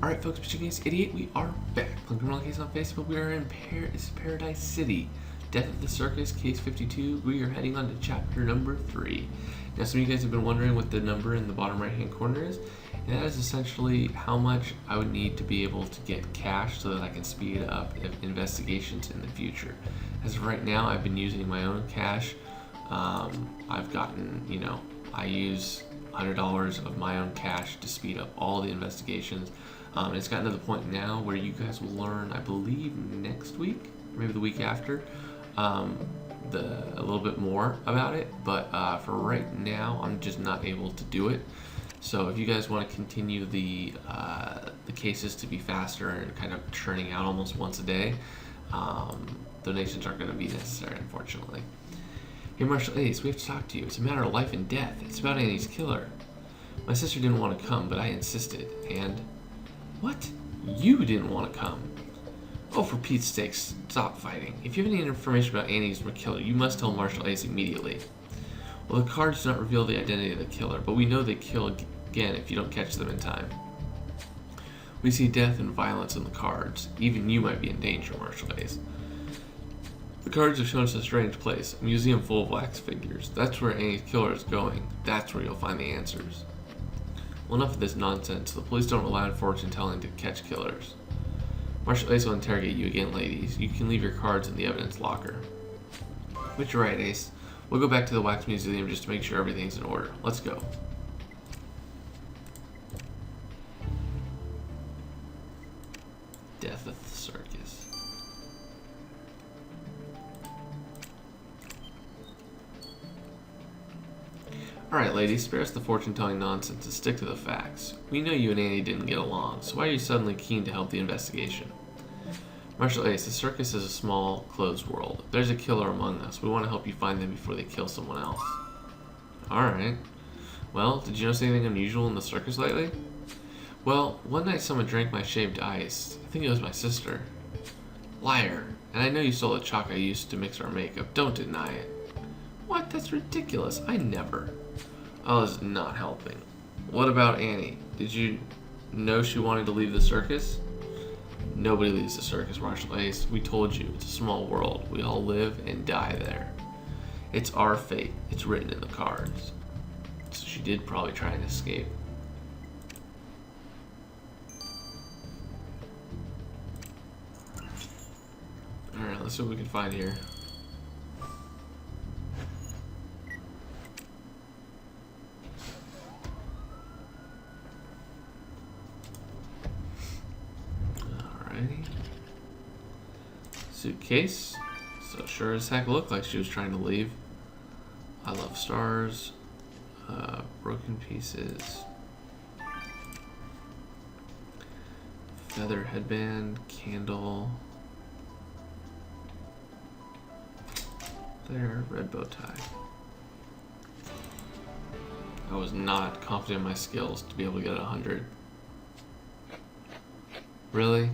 Alright folks, Case88, we are back. Playing Criminal Case on Facebook. We are in Paradise City. Death of the Circus, Case 52. We are heading on to chapter number 3. Now some of you guys have been wondering what the number in the bottom right hand corner is. And that is essentially how much I would need to be able to get cash so that I can speed up investigations in the future. As of right now, I've been using my own cash. I've gotten, I use $100 of my own cash to speed up all the investigations. And it's gotten to the point now where you guys will learn, I believe, next week, or maybe the week after, a little bit more about it. But for right now, I'm just not able to do it. So if you guys want to continue the cases to be faster and kind of churning out almost once a day, donations aren't going to be necessary, unfortunately. Hey, Marshal Ace, we have to talk to you. It's a matter of life and death. It's about Annie's killer. My sister didn't want to come, but I insisted. And... What? You didn't want to come? Oh, for Pete's sake, stop fighting. If you have any information about Annie's killer, you must tell Marshal Ace immediately. Well, the cards do not reveal the identity of the killer, but we know they kill again if you don't catch them in time. We see death and violence in the cards. Even you might be in danger, Marshal Ace. The cards have shown us a strange place, a museum full of wax figures. That's where Annie's killer is going. That's where you'll find the answers. Well, enough of this nonsense. The police don't rely on fortune telling to catch killers. Marshal Ace will interrogate you again, ladies. You can leave your cards in the evidence locker. But you're right, Ace. We'll go back to the wax museum just to make sure everything's in order. Let's go. Death of the Circus. Alright, ladies, spare us the fortune-telling nonsense and stick to the facts. We know you and Annie didn't get along, so why are you suddenly keen to help the investigation? Marshal Ace, the circus is a small, closed world. If there's a killer among us, we want to help you find them before they kill someone else. Alright. Well, did you notice anything unusual in the circus lately? Well, one night someone drank my shaved ice. I think it was my sister. Liar. And I know you stole the chalk I used to mix our makeup. Don't deny it. What? That's ridiculous. I never. Oh, this is not helping. What about Annie? Did you know she wanted to leave the circus? Nobody leaves the circus, Marshal Ace. We told you, it's a small world. We all live and die there. It's our fate. It's written in the cards. So she did probably try and escape. Alright, let's see what we can find here. Suitcase. So sure as heck looked like she was trying to leave. I love stars. Broken pieces. Feather headband. Candle. There. Red bow tie. I was not confident in my skills to be able to get 100. Really?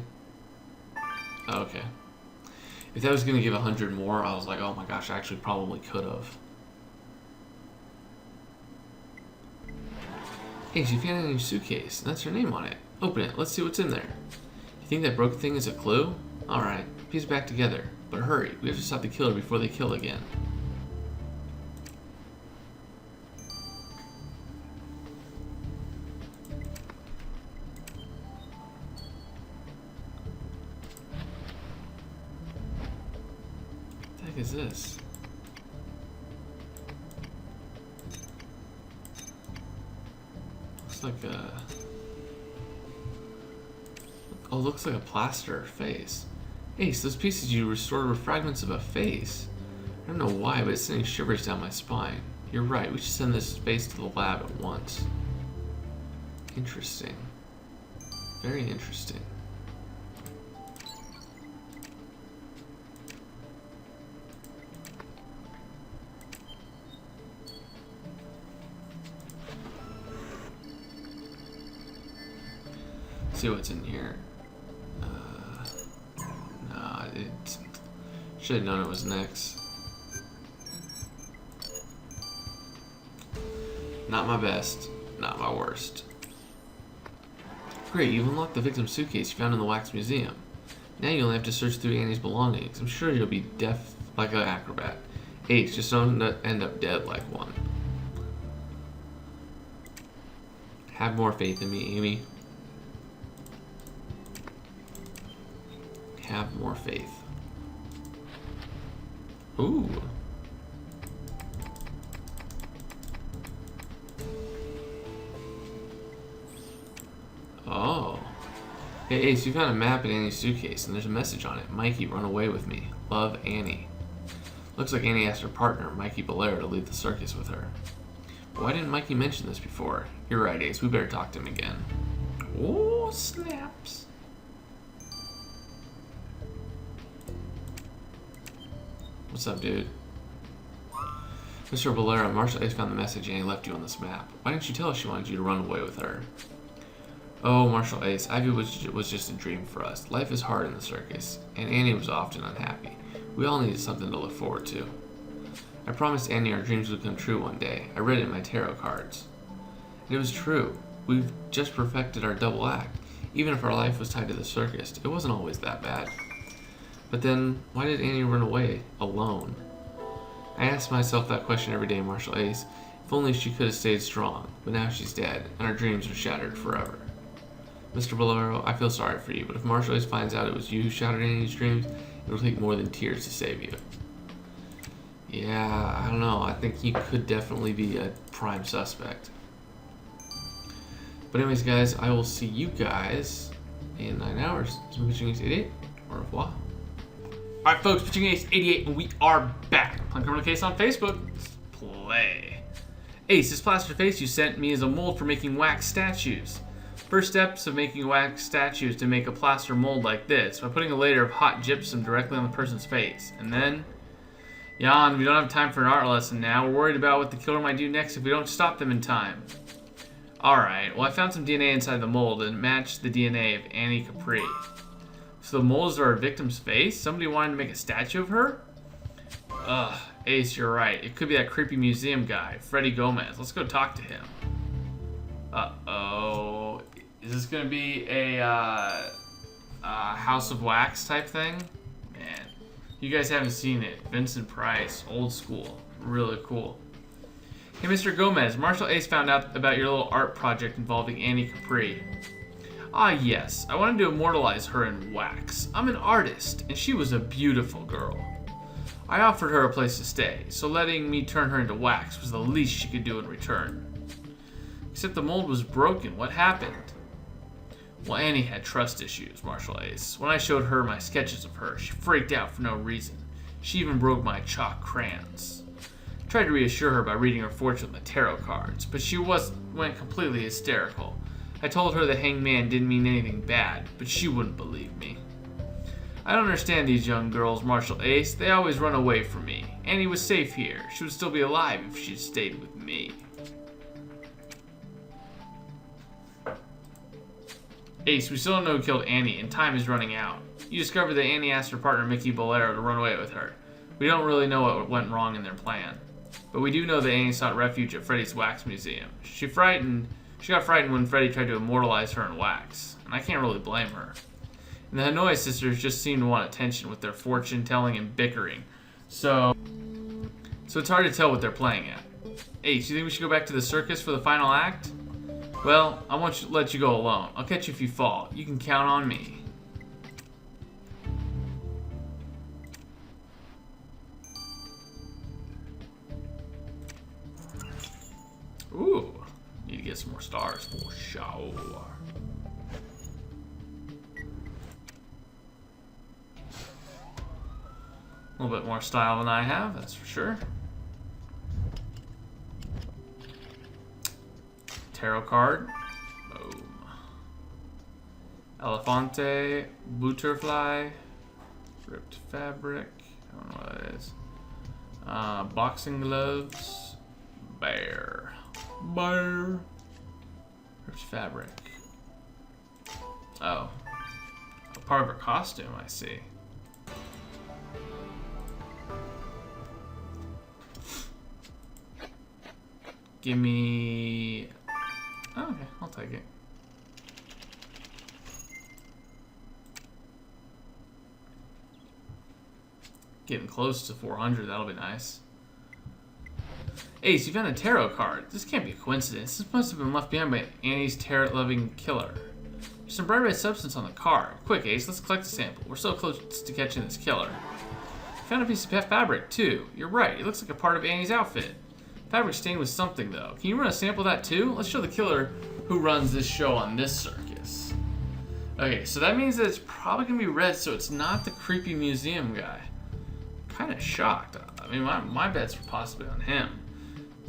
Okay. If that was going to give 100 more, I was like, oh my gosh, I actually probably could have. Hey, she found it in your suitcase, and that's her name on it. Open it, let's see what's in there. You think that broken thing is a clue? Alright, piece it back together. But hurry, we have to stop the killer before they kill again. What the heck is this? Looks like a... Oh, looks like a plaster face. Ace, those pieces you restored were fragments of a face. I don't know why, but it's sending shivers down my spine. You're right, we should send this face to the lab at once. Interesting. Very interesting. See what's in here. Nah, it should have known it was next. Not my best, not my worst. Great, you've unlocked the victim's suitcase you found in the wax museum. Now you only have to search through Annie's belongings. I'm sure you'll be deaf like an acrobat. Ace, just don't end up dead like one. Have more faith in me, Amy. Have more faith. Ooh. Oh. Hey Ace, you found a map in Annie's suitcase and there's a message on it. Mikey, run away with me. Love, Annie. Looks like Annie asked her partner, Mikey Bolero, to leave the circus with her. But why didn't Mikey mention this before? You're right, Ace. We better talk to him again. Oh, snaps. What's up, dude? Mr. Bolero, Marshall Ace found the message Annie left you on this map. Why didn't you tell us she wanted you to run away with her? Oh, Marshall Ace, Ivy was just a dream for us. Life is hard in the circus, and Annie was often unhappy. We all needed something to look forward to. I promised Annie our dreams would come true one day. I read it in my tarot cards. And it was true. We've just perfected our double act. Even if our life was tied to the circus, it wasn't always that bad. But then, why did Annie run away alone? I ask myself that question every day, Marshall Ace. If only she could have stayed strong, but now she's dead, and our dreams are shattered forever. Mr. Bolero, I feel sorry for you, but if Marshall Ace finds out it was you who shattered Annie's dreams, it'll take more than tears to save you. Yeah, I don't know. I think he could definitely be a prime suspect. But anyways, guys, I will see you guys in 9 hours. It's been Pitching Ace 88. Au revoir. Alright, folks, Pitching Ace 88, and we are back. Playing Criminal Case on Facebook. Let's play. Ace, this plaster face you sent me is a mold for making wax statues. First steps of making wax statues to make a plaster mold like this by putting a layer of hot gypsum directly on the person's face. And then, Jan, we don't have time for an art lesson now. We're worried about what the killer might do next if we don't stop them in time. Alright, well I found some DNA inside the mold and it matched the DNA of Annie Capri. So the mold is our victim's face? Somebody wanted to make a statue of her? Ugh, Ace, you're right. It could be that creepy museum guy, Freddy Gomez. Let's go talk to him. Uh-oh. Is this gonna be a House of Wax type thing? Man, you guys haven't seen it. Vincent Price, old school, really cool. Hey, Mr. Gomez, Marshall Ace found out about your little art project involving Annie Capri. Ah, yes, I wanted to immortalize her in wax. I'm an artist, and she was a beautiful girl. I offered her a place to stay, so letting me turn her into wax was the least she could do in return. Except the mold was broken. What happened? Well, Annie had trust issues, Marshall Ace. When I showed her my sketches of her, she freaked out for no reason. She even broke my chalk crayons. I tried to reassure her by reading her fortune with the tarot cards, but she went completely hysterical. I told her the hangman didn't mean anything bad, but she wouldn't believe me. I don't understand these young girls, Marshall Ace. They always run away from me. Annie was safe here. She would still be alive if she'd stayed with me. Ace, we still don't know who killed Annie, and time is running out. You discovered that Annie asked her partner Mickey Bolero to run away with her. We don't really know what went wrong in their plan. But we do know that Annie sought refuge at Freddy's Wax Museum. She got frightened when Freddy tried to immortalize her in wax, and I can't really blame her. And the Hanoi sisters just seem to want attention with their fortune-telling and bickering. So it's hard to tell what they're playing at. Ace, you think we should go back to the circus for the final act? Well, I won't let you go alone. I'll catch you if you fall. You can count on me. Ooh, need to get some more stars for sure. A little bit more style than I have, that's for sure. Tarot card. Boom. Elefante, butterfly, ripped fabric. I don't know what that is. Boxing gloves, bear, ripped fabric. Oh, a part of her costume. I see. Give me. Oh, okay, I'll take it. getting close to 400. That'll be nice. Ace, you found a tarot card. This can't be a coincidence. This must have been left behind by Annie's tarot-loving killer. There's some bright red substance on the card. Quick, Ace, let's collect a sample. We're so close to catching this killer. You found a piece of fabric, too. You're right. It looks like a part of Annie's outfit. Fabric stained with something, though. Can you run a sample of that, too? Let's show the killer who runs this show on this circus. Okay, so that means that it's probably going to be red, so it's not the creepy museum guy. Kind of shocked. I mean, my bets were possibly on him.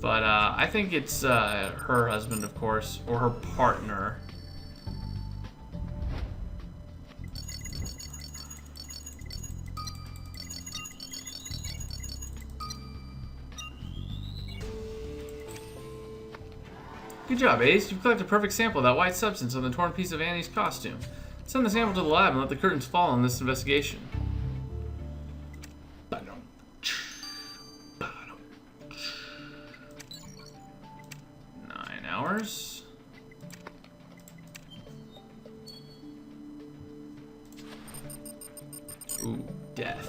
But I think it's her husband, of course, or her partner. Good job, Ace. You've collected a perfect sample of that white substance on the torn piece of Annie's costume. Send the sample to the lab and let the curtains fall on this investigation. 9 hours. Ooh, death.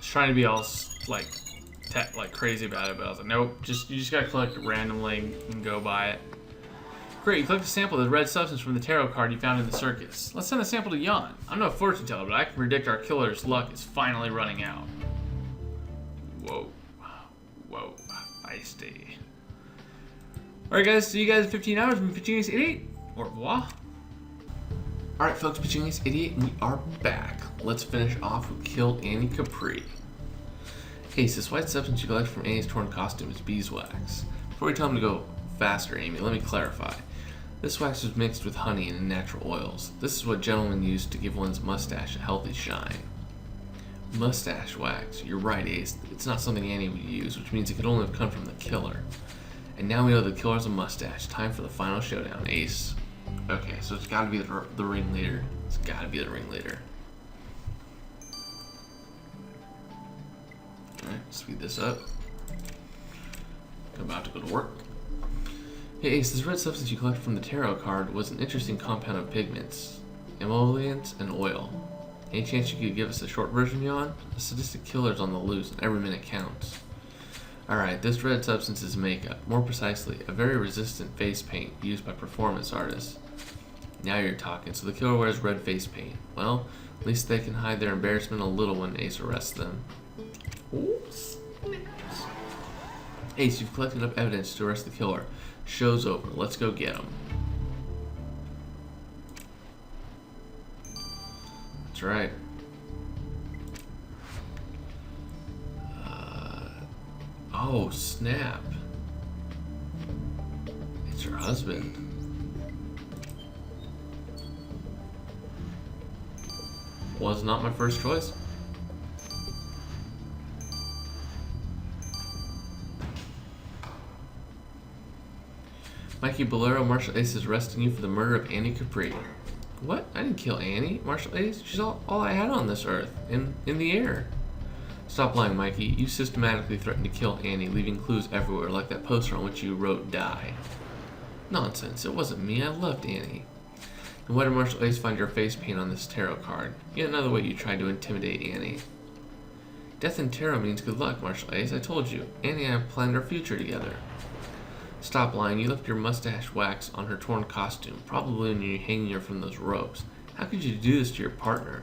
Trying to be all like crazy about it, but I was like, nope. You just gotta collect it randomly and go by it. Great, you collect a sample of the red substance from the tarot card you found in the circus. Let's send a sample to Jan. I'm no fortune teller, but I can predict our killer's luck is finally running out. Whoa, feisty. All right, guys. See you guys in 15 hours. I'm Pachini's Idiot. Au revoir. All right, folks. Pachini's Idiot, and we are back. Let's finish off who killed Annie Capri. Ace, this white substance you collect from Annie's torn costume is beeswax. Before we tell him to go faster, Amy, let me clarify. This wax was mixed with honey and natural oils. This is what gentlemen use to give one's mustache a healthy shine. Mustache wax. You're right, Ace. It's not something Annie would use, which means it could only have come from the killer. And now we know the killer's a mustache. Time for the final showdown, Ace. Okay, so it's gotta be the ringleader. It's gotta be the ringleader. Alright, speed this up. I'm about to go to work. Hey Ace, this red substance you collected from the tarot card was an interesting compound of pigments, emollients, and oil. Any chance you could give us a short version, Jan? A sadistic killer's on the loose and every minute counts. Alright, this red substance is makeup. More precisely, a very resistant face paint used by performance artists. Now you're talking. So the killer wears red face paint. Well, at least they can hide their embarrassment a little when Ace arrests them. Oops. Ace, you've collected enough evidence to arrest the killer. Show's over. Let's go get him. That's right. Oh, snap. It's her husband. Was not my first choice. Mikey Bolero, Marshal Ace is arresting you for the murder of Annie Capri. What? I didn't kill Annie. Marshal Ace? She's all I had on this earth. In the air. Stop lying, Mikey. You systematically threatened to kill Annie, leaving clues everywhere, like that poster on which you wrote die. Nonsense. It wasn't me. I loved Annie. And why did Marshal Ace find your face paint on this tarot card? Yet another way you tried to intimidate Annie. Death in tarot means good luck, Marshal Ace. I told you. Annie and I planned our future together. Stop lying. You left your mustache wax on her torn costume, probably when you were hanging her from those ropes. How could you do this to your partner?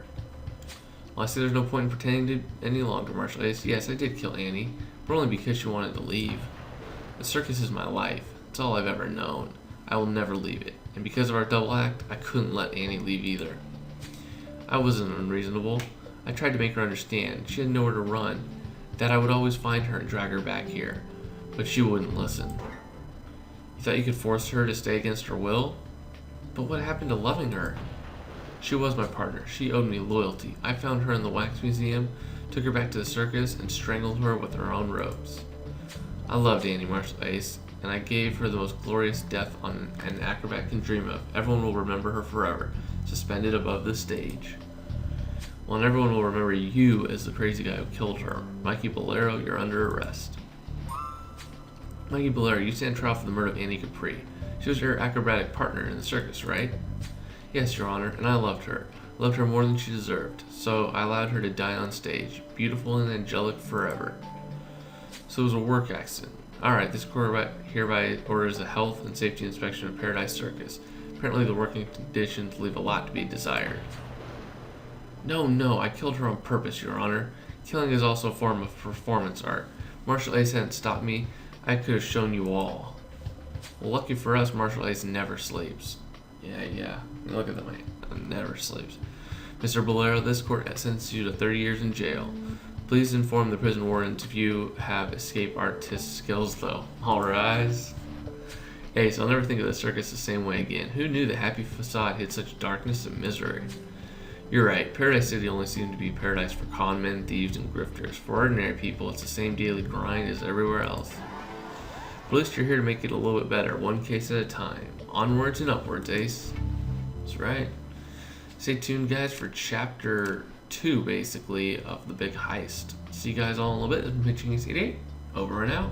Well, I say there's no point in pretending to any longer, Marshal Ace. Yes, I did kill Annie, but only because she wanted to leave. The circus is my life. It's all I've ever known. I will never leave it. And because of our double act, I couldn't let Annie leave either. I wasn't unreasonable. I tried to make her understand. She had nowhere to run. That I would always find her and drag her back here. But she wouldn't listen. You thought you could force her to stay against her will? But what happened to loving her? She was my partner. She owed me loyalty. I found her in the wax museum, took her back to the circus, and strangled her with her own ropes. I loved Annie, Marshal Ace, and I gave her the most glorious death an acrobat can dream of. Everyone will remember her forever, suspended above the stage. Well, and everyone will remember you as the crazy guy who killed her. Mikey Bolero, you're under arrest. Mikey Bolero, you stand trial for the murder of Annie Capri. She's She was your acrobatic partner in the circus, right? Yes, Your Honor, and I loved her. Loved her more than she deserved. So I allowed her to die on stage, beautiful and angelic forever. So it was a work accident. Alright, this court hereby orders a health and safety inspection of Paradise Circus. Apparently the working conditions leave a lot to be desired. No, I killed her on purpose, Your Honor. Killing is also a form of performance art. Martial Ace hadn't stopped me, I could have shown you all. Well, lucky for us, Martial Ace never sleeps. Yeah. Look at the man. Never sleeps. Mr. Bolero, this court sentences you to 30 years in jail. Please inform the prison wardens if you have escape artist skills, though. All rise. Ace, I'll never think of the circus the same way again. Who knew the happy facade hid such darkness and misery? You're right. Paradise City only seemed to be paradise for con men, thieves, and grifters. For ordinary people, it's the same daily grind as everywhere else. But at least you're here to make it a little bit better, one case at a time. Onwards and upwards, Ace. That's right. Stay tuned, guys, for Chapter 2, basically, of the big heist. See you guys all in a little bit. This has been Pitching 88. Over and out.